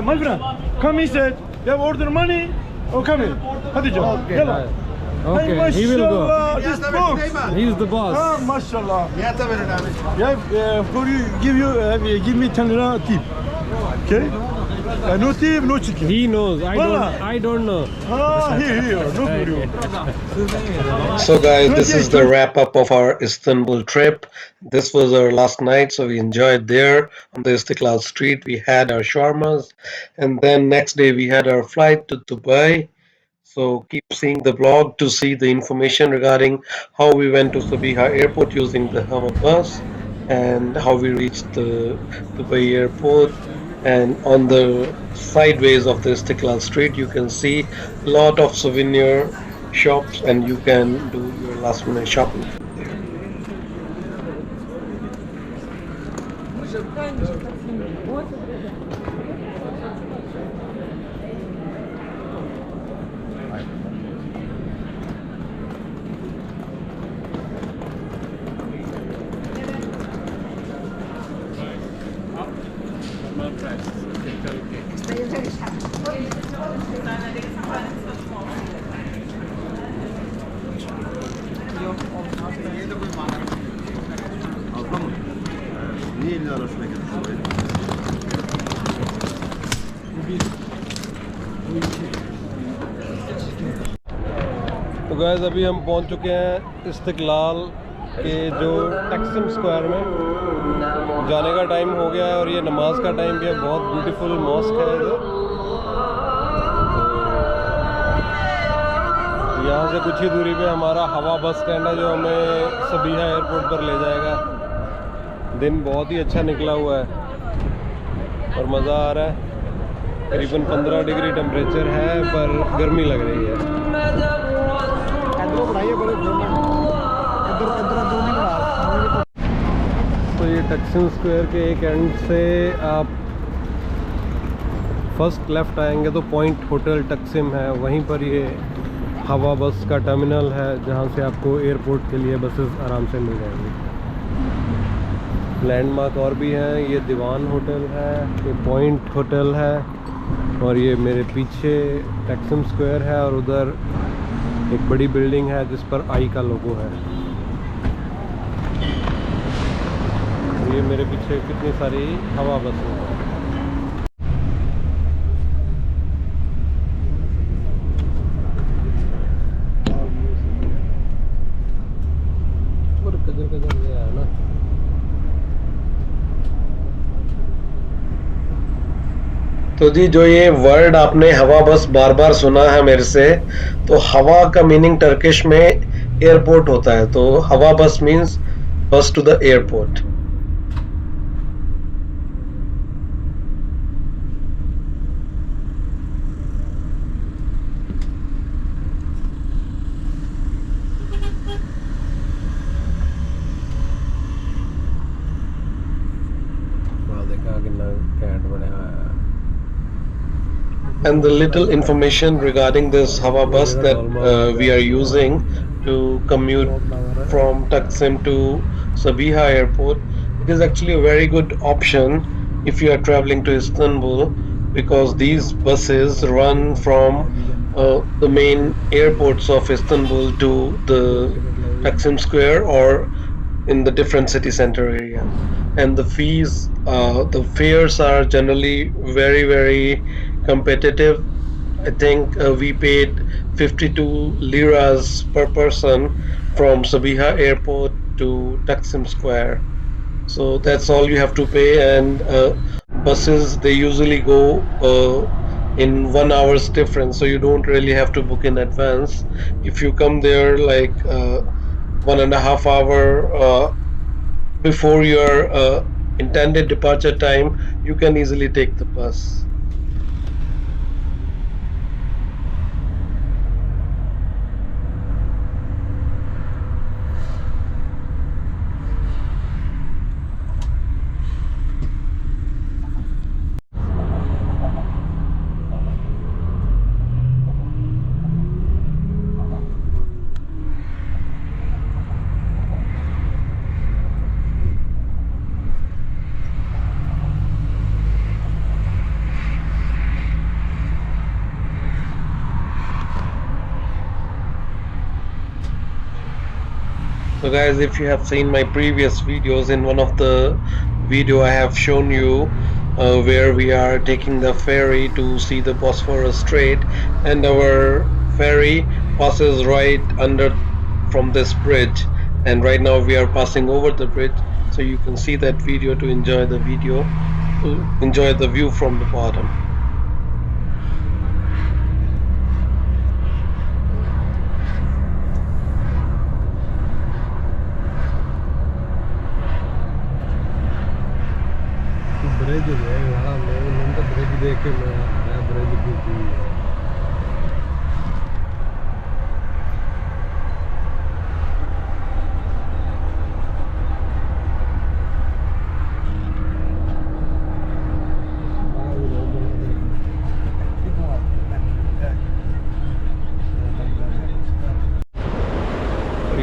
My friend, come inside. You have order money? Oh, come in. Hadi canım. Okay, Gel. okay, Hey, he will go. mashallah, this box. He's the boss. Ah, mashallah. Yeah, for you, give me 10 lira tip. Okay? No tip, no chicken. He knows. I don't know. Ah, here, no problem. So guys, this is the wrap up of our Istanbul trip. This was our last night, so we enjoyed there on the Istiklal Street. We had our shawarmas, and then next day we had our flight to Dubai. So keep seeing the blog to see the information regarding how we went to Sabiha Airport using the Hava bus and how we reached the Dubai airport. And on the sideways of the Istiklal Street, you can see a lot of souvenir shops, and you can do your last minute shopping from there. तो guys अभी हम पहुंच चुके हैं Istiklal के जो टक्सिम square में जाने का टाइम हो गया है और ये नमाज का टाइम भी है। बहुत ब्यूटीफुल मॉस्क है इधर। यहाँ से कुछ ही दूरी पे हमारा हवा बस स्टैंड है जो हमें सबीहा एयरपोर्ट पर ले जाएगा। दिन बहुत ही अच्छा निकला हुआ है और मज़ा आ रहा है। करीबन 15 डिग्री टेम्परेचर है पर गर्मी लग रही है। तो ये टक्सिम स्क्वायर के एक एंड से आप फर्स्ट लेफ़्ट आएंगे तो पॉइंट होटल टक्सिम है, वहीं पर ये हवा बस का टर्मिनल है जहाँ से आपको एयरपोर्ट के लिए बसेस आराम से मिल जाएंगी। लैंडमार्क और भी हैं, ये दीवान होटल है, ये पॉइंट होटल है और ये मेरे पीछे टक्सिम स्क्वायर है और उधर एक बड़ी बिल्डिंग है जिस पर आई का लोगो है। ये मेरे पीछे कितनी सारी हवा बसें हैं। तो जी जो ये वर्ड आपने हवा बस बार बार सुना है मेरे से, तो हवा का मीनिंग टर्किश में एयरपोर्ट होता है, तो हवा bus means bus to the airport. And the little information regarding this Hava bus that we are using to commute from Taksim to Sabiha Airport, it is actually a very good option if you are traveling to Istanbul, because these buses run from the main airports of Istanbul to the Taksim Square or in the different city center area. And the fees, the fares are generally very competitive. I think we paid 52 liras per person from Sabiha Airport to Taksim Square. So that's all you have to pay, and buses, they usually go in 1 hour's difference, so you don't really have to book in advance. If you come there like 1.5 hour before your intended departure time, you can easily take the bus. So guys, if you have seen my previous videos, in one of the video I have shown you where we are taking the ferry to see the Bosphorus Strait, and our ferry passes right under from this bridge, and right now we are passing over the bridge, so you can see that video to enjoy the video, to enjoy the view from the bottom. Bridge है बड़ा मैं तो bridge देख के मैं आया bridge की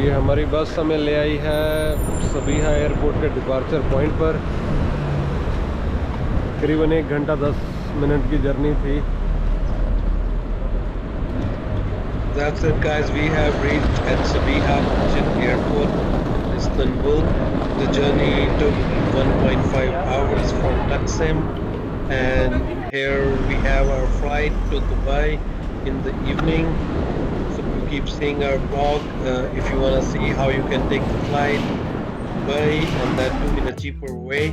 ये हमारी बस हमें ले आई है सबीहा एयरपोर्ट के डिपार्चर पॉइंट पर। करीबन 1 घंटा 10 मिनट की जर्नी थी। That's it guys, we have reached at Sahiba Gokcen Airport, Istanbul. The journey took 1.5 hours from Taksim, and here we have our flight to Dubai in the evening. So you keep seeing our blog if you want to see how you can take the flight to Dubai, and that too in a cheaper way.